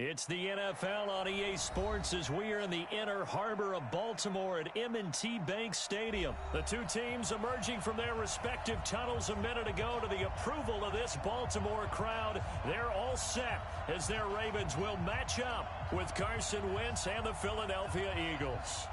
It's the NFL on EA Sports as we are in the inner harbor of Baltimore at M&T Bank Stadium. The two teams emerging from their respective tunnels a minute ago to the approval of this Baltimore crowd. They're all set as their Ravens will match up with Carson Wentz and the Philadelphia Eagles.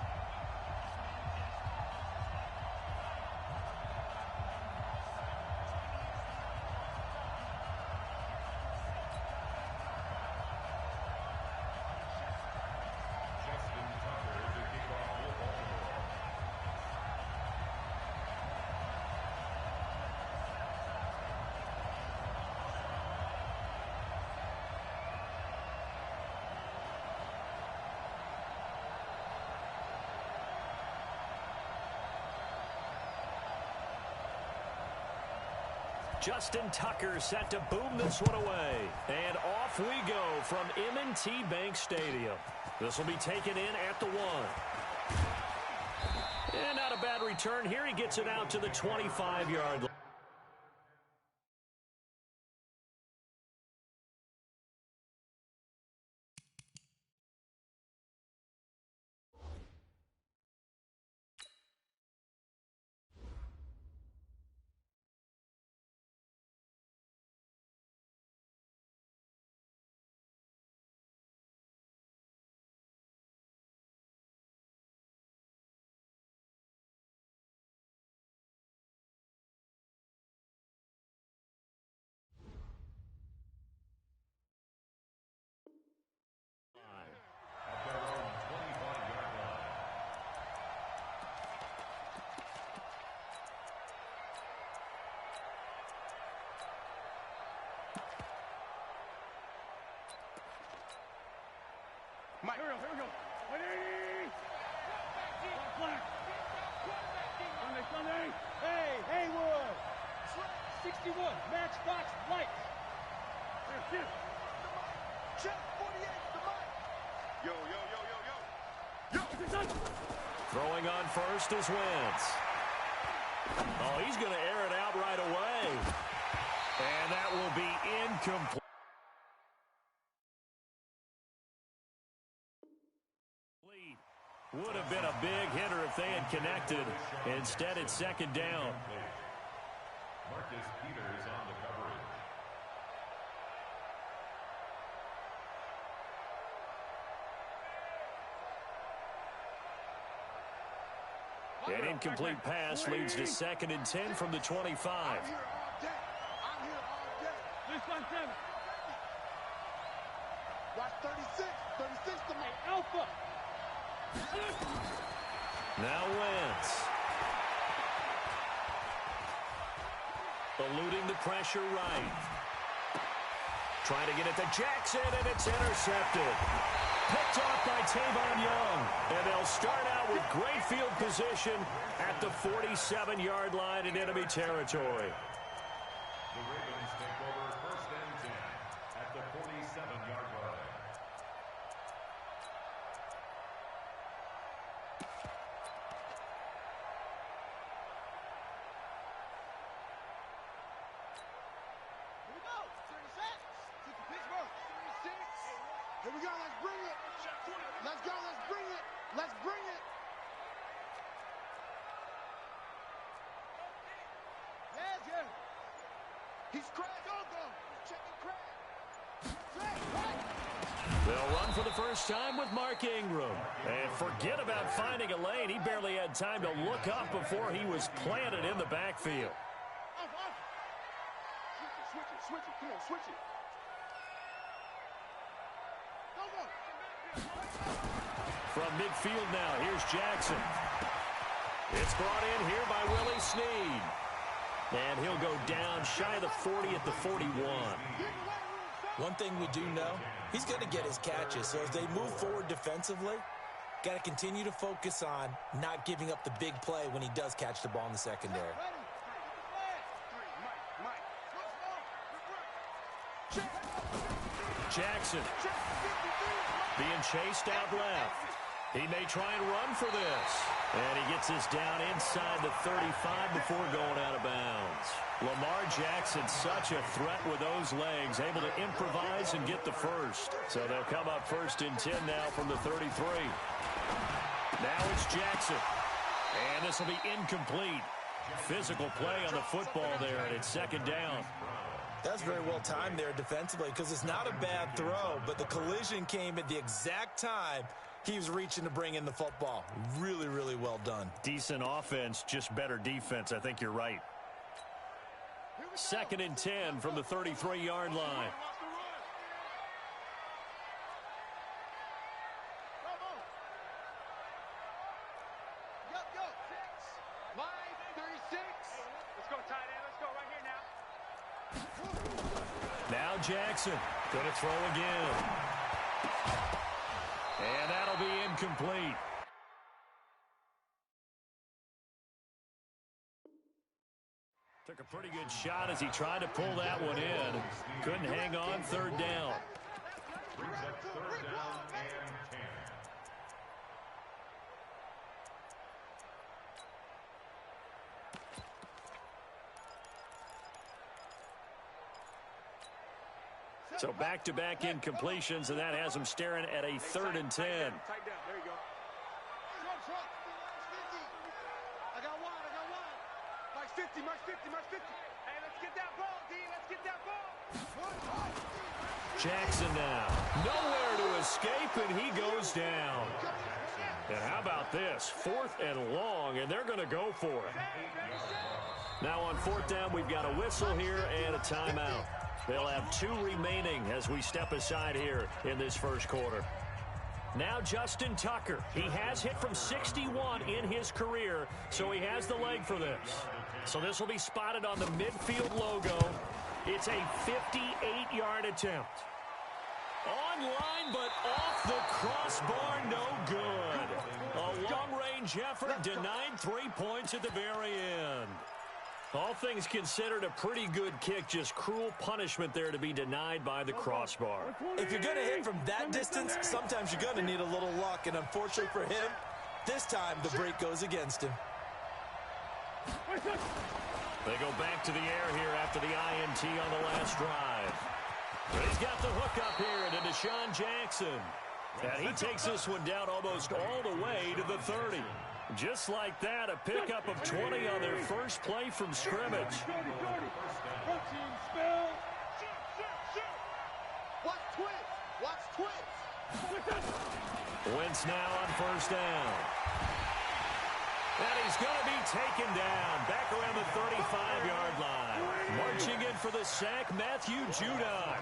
Justin Tucker set to boom this one away. And off we go from M&T Bank Stadium. This will be taken in at the 1. And not a bad return here. He gets it out to the 25-yard line. Mike. Here we go. 180. Black. Sunday. Hey, Haywood. 61. Matchbox lights. Check 48. The mic. Yo. Throwing on first is Wentz. Oh, he's going to air it out right away. And that will be incomplete. Would have been a big hitter if they had connected. Instead, it's second down. Marcus Peters on the coverage. An incomplete pass leads to 2nd and 10 from the 25. I'm here all day. This one, 7. Watch 36. 36 to make Alpha. Now Wentz. Eluding the pressure right. Trying to get it to Jackson, and it's intercepted. Picked off by Tavon Young. And they'll start out with great field position at the 47-yard line in enemy territory. The Ravens take over 1st and 10 at the 47-yard line. Here we go, let's bring it. Let's go, let's bring it. Let's bring it. Yeah. He's cracked. Go. Checking crack. They'll run for the first time with Mark Ingram. And forget about finding a lane. He barely had time to look up before he was planted in the backfield. Switch it. Come on, switch it. From midfield now, here's Jackson. It's brought in here by Willie Snead. And he'll go down shy of the 40 at the 41. One thing we do know, he's going to get his catches. So as they move forward defensively, got to continue to focus on not giving up the big play when he does catch the ball in the secondary. Jackson being chased out left. He may try and run for this. And he Gets us down inside the 35 before going out of bounds. Lamar Jackson, such a threat with those legs, able to improvise and get the first. So they'll come up 1st and 10 now from the 33. Now it's Jackson. And this will be incomplete. Physical play on the football there, and it's 2nd down. That's very well timed there defensively because it's not a bad throw, but the collision came at the exact time he was reaching to bring in the football. Really, really well done. Decent offense, just better defense. I think you're right. 2nd and 10 from the 33-yard line. Now Jackson going to throw again. And that'll be incomplete. Took a pretty good shot as he tried to pull that one in. Couldn't hang on. 3rd down. Brings up 3rd down and 10. So back-to-back incompletions, and that has him staring at a 3rd and 10. Tight down. There you go. I got one. March 50. Hey, let's get that ball, D. Let's get that ball. Jackson now. Nowhere to escape, and he goes down. And how about this? 4th and long, and they're going to go for it. Now on 4th down, we've got a whistle here and a timeout. They'll have 2 remaining as we step aside here in this 1st quarter. Now Justin Tucker. He has hit from 61 in his career, so he has the leg for this. So this will be spotted on the midfield logo. It's a 58-yard attempt. On line, but off the crossbar, no good. A long-range effort denied 3 points at the very end. All things considered, a pretty good kick, just cruel punishment there to be denied by the crossbar. If you're going to hit from that distance, sometimes you're going to need a little luck, and unfortunately for him, this time the break goes against him. They go back to the air here after the INT on the last drive. But he's got the hook up here to Deshaun Jackson. And he takes this one down almost all the way to the 30. Just like that, a pickup of 20 on their first play from scrimmage. Watch twist. Wentz now on 1st down. And he's going to be taken down back around the 35-yard line. Marching in for the sack, Matthew Judon.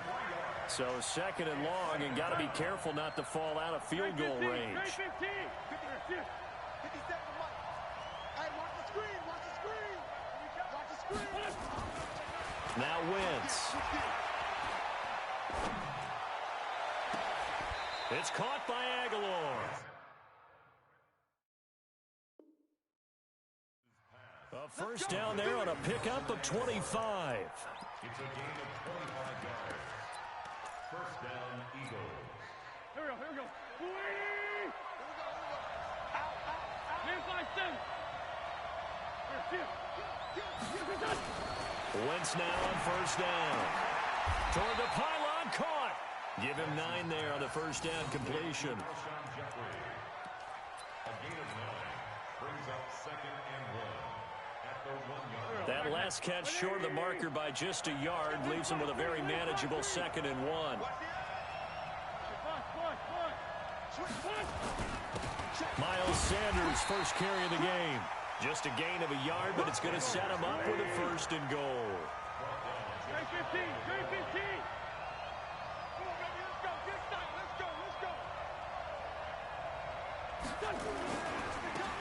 So 2nd and long, and got to be careful not to fall out of field goal range. Now Wentz. It's caught by Aguilar. A 1st down there on a pickup of 25. It's a gain of 25 yards. 1st down, Eagles. Here we go. Inside 7. Wentz now on 1st down. Toward the pylon, caught. Give him 9 there on the 1st down completion. A gain of 9 brings up 2nd and 1 at the 1-yard line. That last catch short of the marker by just a yard leaves him with a very manageable 2nd and 1. Miles Sanders, first carry of the game. Just a gain of a yard, but it's going to set him up with a 1st and goal.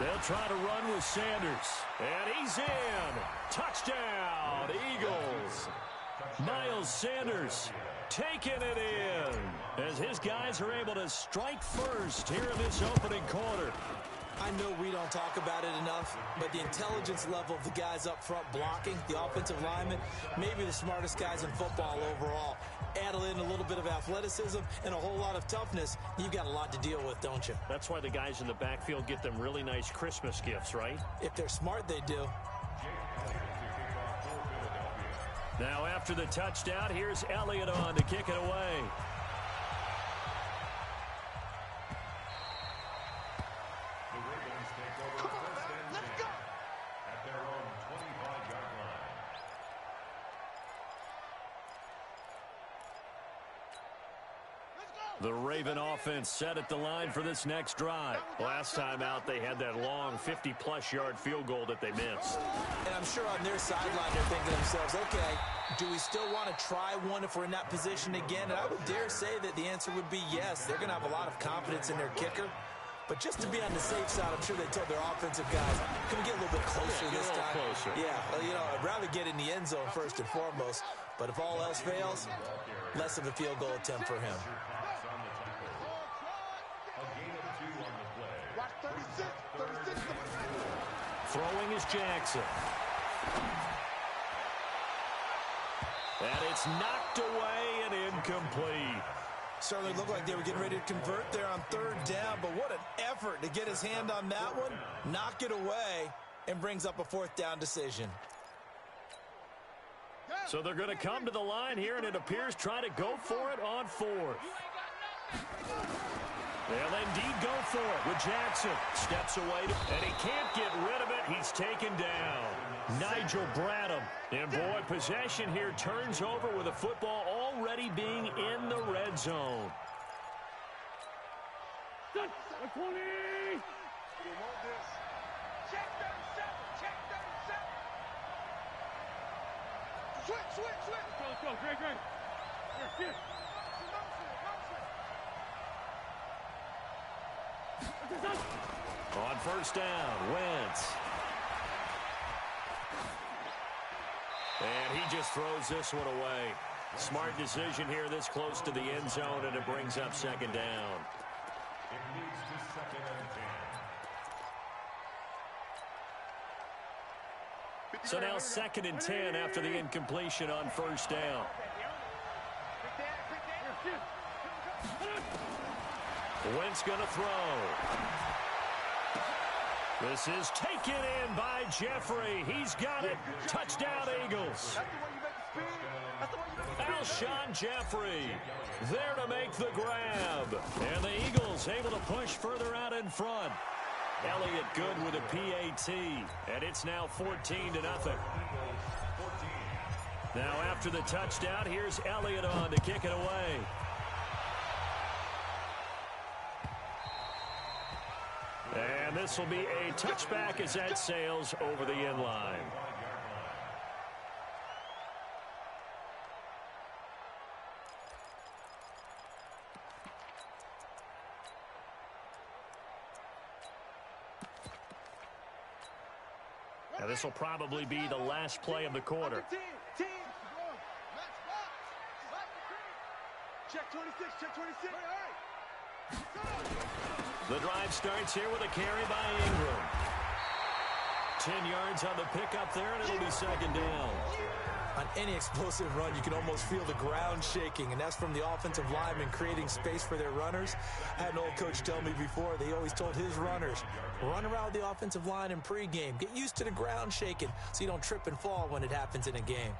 They'll try to run with Sanders. And he's in. Touchdown, Eagles. Miles Sanders taking it in as his guys are able to strike first here in this opening quarter. I know we don't talk about it enough, but the intelligence level of the guys up front blocking, the offensive linemen, maybe the smartest guys in football overall. Add in a little bit of athleticism and a whole lot of toughness, you've got a lot to deal with, don't you? That's why the guys in the backfield get them really nice Christmas gifts, right? If they're smart, they do. Now after the touchdown, here's Elliott on to kick it away. The Raven offense set at the line for this next drive. Last time out, they had that long 50-plus yard field goal that they missed. And I'm sure on their sideline they're thinking to themselves, okay, do we still want to try one if we're in that position again? And I would dare say that the answer would be yes. They're going to have a lot of confidence in their kicker. But just to be on the safe side, I'm sure they told their offensive guys, can we get a little bit closer this time? Closer. Yeah, well, you know, I'd rather get in the end zone first and foremost. But if all else fails, less of a field goal attempt for him. Throwing is Jackson. And it's knocked away and incomplete. Certainly looked like they were getting ready to convert there on third down, but what an effort to get his hand on that one, knock it away, and brings up a fourth down decision. So they're going to come to the line here, and it appears try to go for it on fourth. They'll indeed go for it with Jackson. Steps away, and he can't get rid of it. He's taken down. Nigel Bradham. And boy, possession here turns over with the football already being in the red zone. Check 20! Check 37! Check 37! Switch! Let's go, Greg. Here. On first down, Wentz. And he just throws this one away. Smart decision here this close to the end zone, and it brings up second down. It leads to second and 10. So now second and 10 after the incompletion on first down. Wentz going to throw. This is taken in by Jeffrey. He's got it. Touchdown, Eagles. Alshon Jeffrey there to make the grab. And the Eagles able to push further out in front. Elliott good with a PAT. And it's now 14-0. Now after the touchdown, here's Elliott on to kick it away. And this will be a touchback as that sails over the end line. Now this will probably be the last play of the quarter. Check 26, check 26. The drive starts here with a carry by Ingram. 10 yards on the pickup there, and it'll be second down. On any explosive run, you can almost feel the ground shaking, and that's from the offensive linemen creating space for their runners. I had an old coach tell me before, they always told his runners, run around the offensive line in pregame. Get used to the ground shaking so you don't trip and fall when it happens in a game.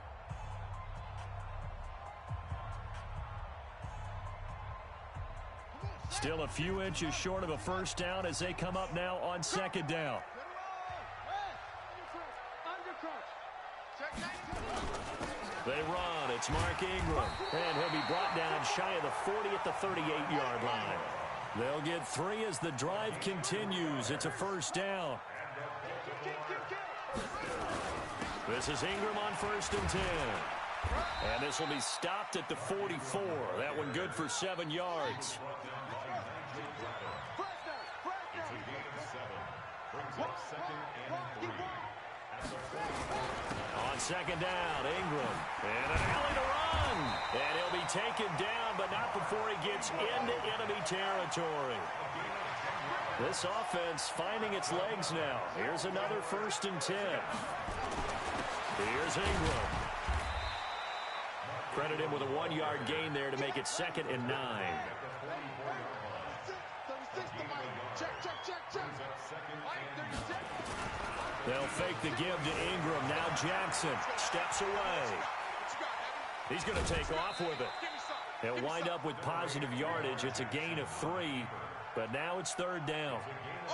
Still a few inches short of a first down as they come up now on second down. They run. It's Mark Ingram. And he'll be brought down shy of the 40 at the 38-yard line. They'll get 3 as the drive continues. It's a first down. This is Ingram on first and 10. And this will be stopped at the 44. That one good for 7 yards. On second down, Ingram. And an alley to run. And he'll be taken down, but not before he gets into enemy territory. This offense finding its legs now. Here's another 1st and 10. Here's Ingram. Credit him with a 1-yard gain there to make it 2nd and 9. They'll fake the give to Ingram. Now Jackson steps away. He's going to take off with it. He'll wind up with positive yardage. It's a gain of 3, but now it's 3rd down.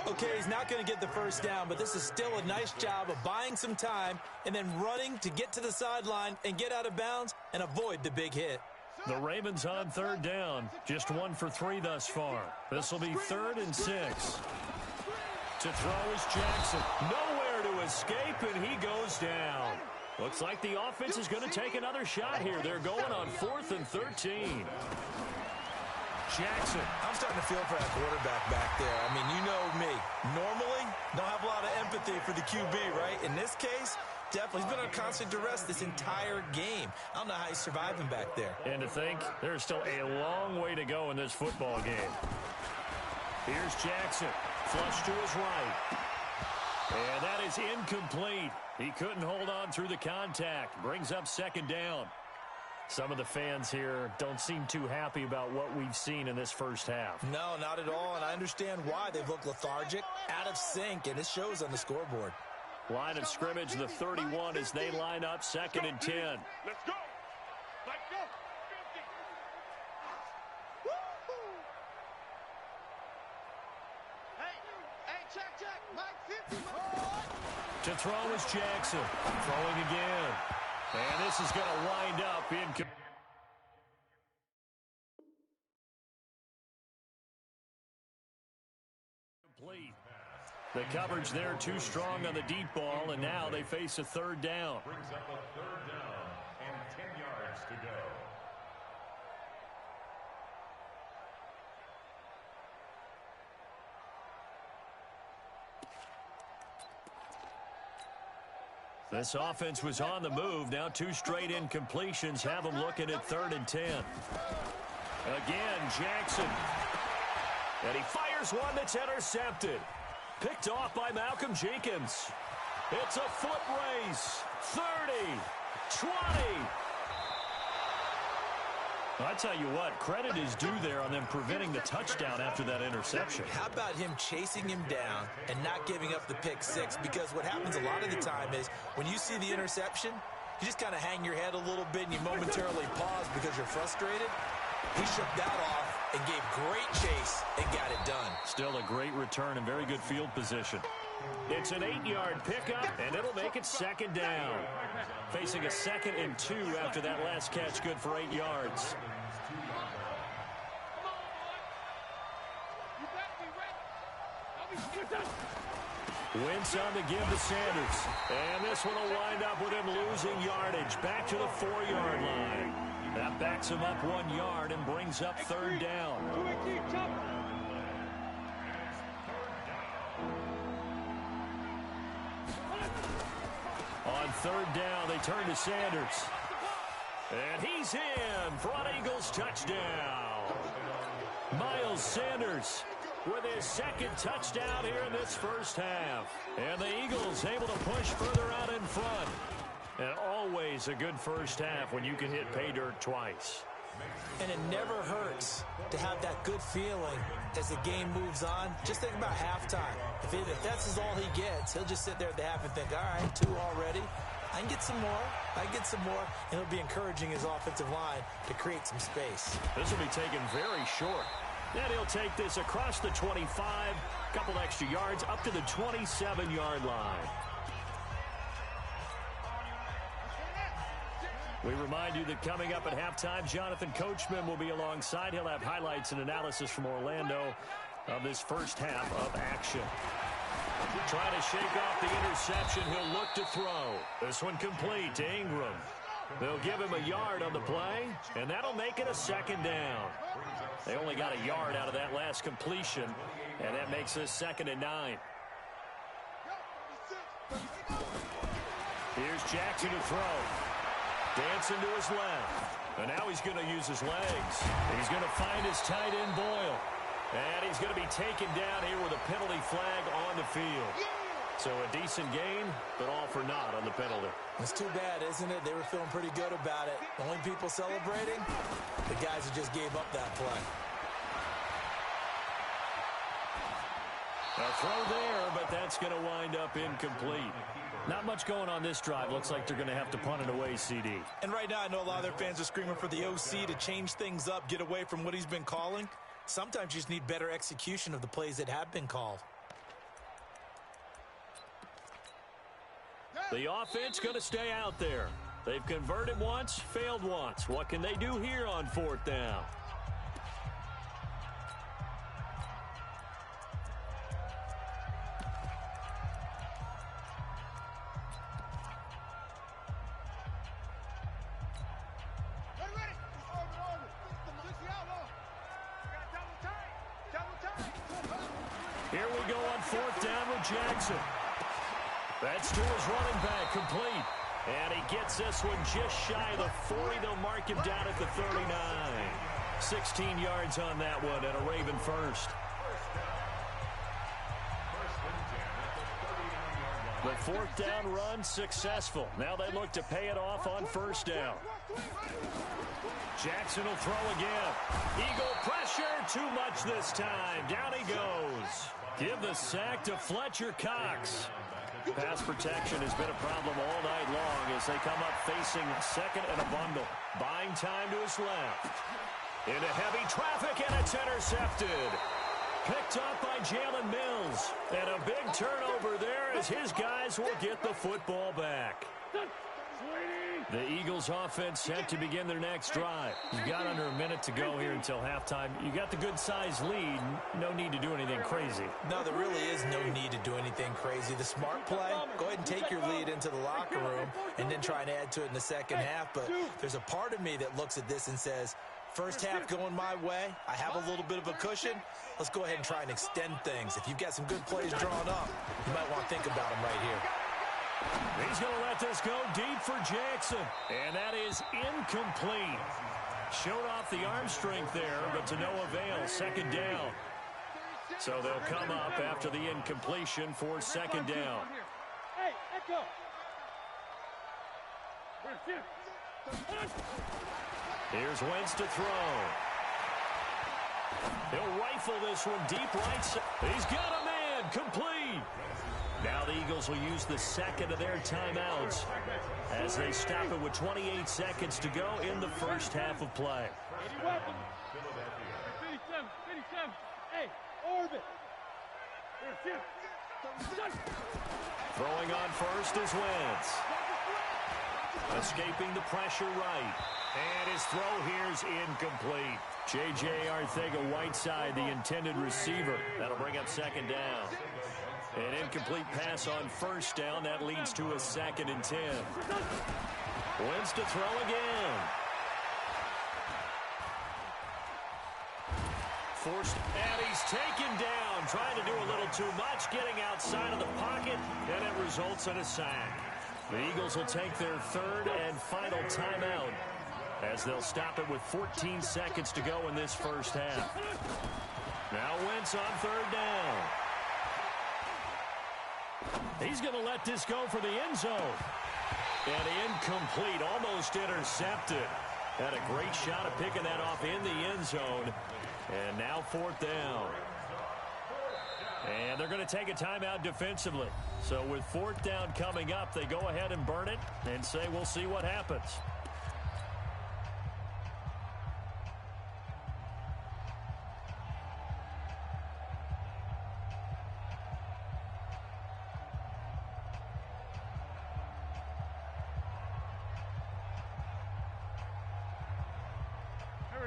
Okay, he's not going to get the 1st down, but this is still a nice job of buying some time and then running to get to the sideline and get out of bounds and avoid the big hit. The Ravens on 3rd down. Just 1 for 3 thus far. This will be 3rd and 6. To throw is Jackson. Nowhere to escape, and he goes down. Looks like the offense is going to take another shot here. They're going on 4th and 13. Jackson. I'm starting to feel for that quarterback back there. I mean, you know me. Normally, don't have a lot of empathy for the QB, right? In this case, definitely. He's been on constant duress this entire game. I don't know how he's surviving back there. And to think, there's still a long way to go in this football game. Here's Jackson. Flush to his right. And that is incomplete. He couldn't hold on through the contact. Brings up 2nd down. Some of the fans here don't seem too happy about what we've seen in this first half. No, not at all, and I understand why. They've looked lethargic, out of sync, and it shows on the scoreboard. Line of scrimmage, the 31, as they line up 2nd and 10. Let's go. Let's go. Hey, check. Mike 50. To throw is Jackson. Throwing again. And this is going to wind up in... complete. The coverage there too strong on the deep ball, and now they face a 3rd down. Brings up a 3rd down and 10 yards to go. This offense was on the move. Now 2 straight incompletions have them looking at 3rd and 10. Again, Jackson. And he fires one that's intercepted. Picked off by Malcolm Jenkins. It's a foot race. 30, 20. I tell you what, credit is due there on them preventing the touchdown after that interception. How about him chasing him down and not giving up the pick 6? Because what happens a lot of the time is when you see the interception, you just kind of hang your head a little bit and you momentarily pause because you're frustrated. He shook that off and gave great chase and got it done. Still a great return and very good field position. It's an 8-yard pickup, and it'll make it 2nd down. Facing a 2nd and 2 after that last catch, good for 8 yards. Wentz on the give to Sanders. And this one will wind up with him losing yardage. Back to the 4-yard line. That backs him up 1 yard and brings up 3rd down. On 3rd down, they turn to Sanders. And he's in for an Eagles touchdown. Miles Sanders with his 2nd touchdown here in this first half. And the Eagles able to push further out in front. And always a good first half when you can hit pay dirt twice. And it never hurts to have that good feeling as the game moves on. Just think about halftime. If that's all he gets, he'll just sit there at the half and think, all right, 2 already. I can get some more. I can get some more. And he'll be encouraging his offensive line to create some space. This will be taken very short. Then he'll take this across the 25, couple extra yards, up to the 27-yard line. We remind you that coming up at halftime, Jonathan Coachman will be alongside. He'll have highlights and analysis from Orlando of this first half of action. Trying to shake off the interception. He'll look to throw. This one complete to Ingram. They'll give him a yard on the play, and that'll make it a 2nd down. They only got a yard out of that last completion, and that makes this 2nd and 9. Here's Jackson to throw. Dancing to his left. And now he's going to use his legs. He's going to find his tight end, Boyle. And he's going to be taken down here with a penalty flag on the field. So a decent gain, but all for naught on the penalty. It's too bad, isn't it? They were feeling pretty good about it. The only people celebrating, the guys who just gave up that play. A throw there, but that's going to wind up incomplete. Not much going on this drive. Looks like they're going to have to punt it away, CD. And right now, I know a lot of their fans are screaming for the OC to change things up, get away from what he's been calling. Sometimes you just need better execution of the plays that have been called. The offense going to stay out there. They've converted once, failed once. What can they do here on 4th down? Here we go on 4th down with Jackson. That's to his running back, complete. And he gets this one just shy of the 40. They'll mark him down at the 39. 16 yards on that one and a Raven first. The 4th down run successful. Now they look to pay it off on 1st down. Jackson will throw again. Eagle pressure, too much this time. Down he goes. Give the sack to Fletcher Cox. Pass protection has been a problem all night long as they come up facing 2nd and a bundle. Buying time to his left. Into heavy traffic, and it's intercepted. Picked up by Jalen Mills. And a big turnover there as his guys will get the football back. The Eagles offense set to begin their next drive. You've got under a minute to go here until halftime. You got the good-sized lead. No need to do anything crazy. No, there really is no need to do anything crazy. The smart play, go ahead and take your lead into the locker room and then try and add to it in the second half. But there's a part of me that looks at this and says, first half going my way, I have a little bit of a cushion. Let's go ahead and try and extend things. If you've got some good plays drawn up, you might want to think about them right here. He's going to let this go deep for Jackson. And that is incomplete. Showed off the arm strength there, but to no avail. 2nd down. So they'll come up after the incompletion for 2nd down. Hey, echo. Here's Wentz to throw. He'll rifle this one deep right side. He's got a man. Complete. Now the Eagles will use the 2nd of their timeouts as they stop it with 28 seconds to go in the first half of play. 57. Hey, orbit. Throwing on first is Wentz. Escaping the pressure right. And his throw here's incomplete. J.J. Arcega-Whiteside, the intended receiver. That'll bring up 2nd down. An incomplete pass on 1st down. That leads to a 2nd and 10. Wentz to throw again. Forced, and he's taken down. Trying to do a little too much, getting outside of the pocket, and it results in a sack. The Eagles will take their 3rd and final timeout as they'll stop it with 14 seconds to go in this first half. Now Wentz on 3rd down. He's going to let this go for the end zone. And incomplete, almost intercepted. Had a great shot at picking that off in the end zone. And now 4th down. And they're going to take a timeout defensively. So with 4th down coming up, they go ahead and burn it and say we'll see what happens.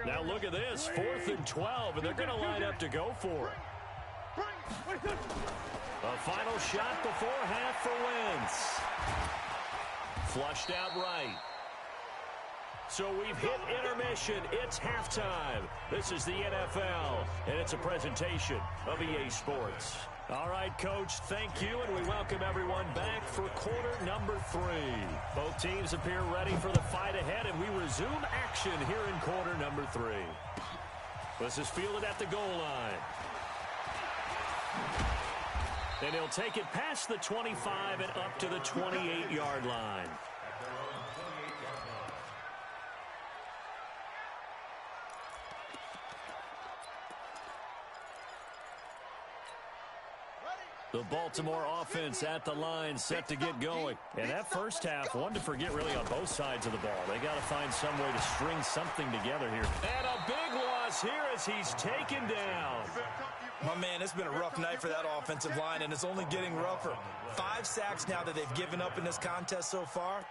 Now look at this, 4th and 12, and they're going to line up to go for it. A final shot before half for Wentz. Flushed out right. So we've hit intermission. It's halftime. This is the NFL, and it's a presentation of EA Sports. All right, Coach, thank you, and we welcome everyone back for quarter number 3. Both teams appear ready for the fight ahead, and we resume action here in quarter number 3. This is fielded at the goal line. And he'll take it past the 25 and up to the 28-yard line. The Baltimore offense at the line, set to get going. And that first half, one to forget really on both sides of the ball. They got to find some way to string something together here. And a big loss here as he's taken down. My man, it's been a rough night for that offensive line, and it's only getting rougher. 5 sacks now that they've given up in this contest so far.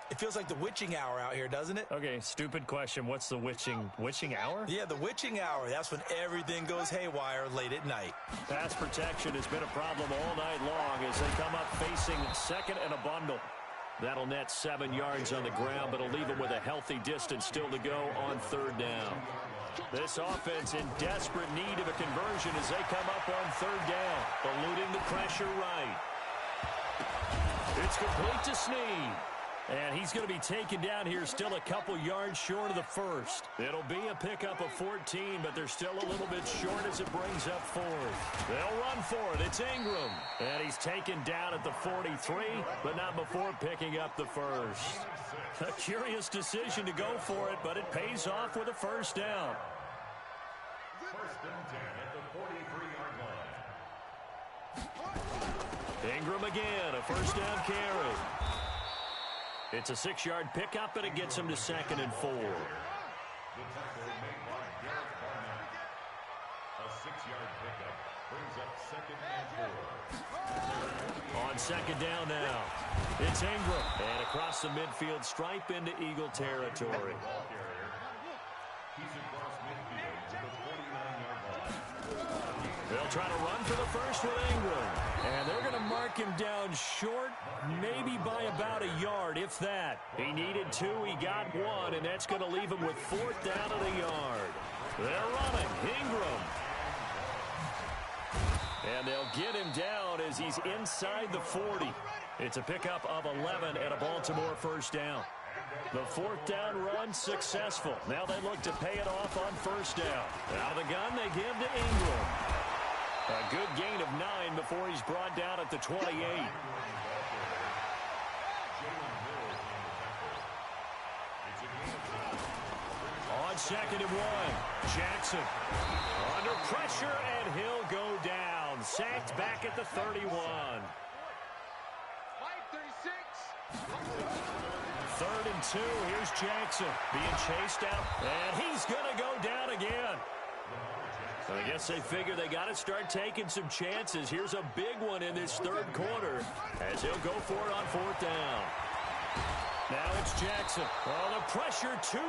It feels like the witching hour out here, doesn't it? Okay, stupid question. What's the witching hour? Yeah, the witching hour. That's when everything goes haywire late at night. Pass protection has been a problem all night long as they come up facing second and a bundle. That'll net 7 yards on the ground, but it'll leave them with a healthy distance still to go on third down. This offense in desperate need of a conversion as they come up on third down, eluding the pressure right. It's complete to Snead. And he's going to be taken down here still a couple yards short of the first. It'll be a pickup of 14, but they're still a little bit short as it brings up fourth. They'll run for it. It's Ingram. And he's taken down at the 43, but not before picking up the first. A curious decision to go for it, but it pays off with a first down. First and 10 at the 43-yard line. Ingram again, a first down carry. It's a 6-yard pickup, and it gets him to second and 4. The tackle made by Garrett Barnett. A 6-yard pickup brings up second and 4. On second down now, it's Ingram. And across the midfield stripe into Eagle territory. Ball carrier. He's across midfield to the 49-yard line. They'll try to run for the first with Ingram. And they're going to mark him down short, maybe by about a yard, if that. He needed 2, he got 1, and that's going to leave him with 4th down at a yard. They're running. Ingram. And they'll get him down as he's inside the 40. It's a pickup of 11 and a Baltimore first down. The 4th down run successful. Now they look to pay it off on first down. Out of the gun, they give to Ingram. A good gain of 9 before he's brought down at the 28. On second and 1, Jackson under pressure, and he'll go down. Sacked back at the 31. 3rd and 2, here's Jackson being chased out, and he's going to go down again. I guess they figure they got to start taking some chances. Here's a big one in this 3rd quarter as he'll go for it on 4th down. Now it's Jackson. Oh, the pressure, 2.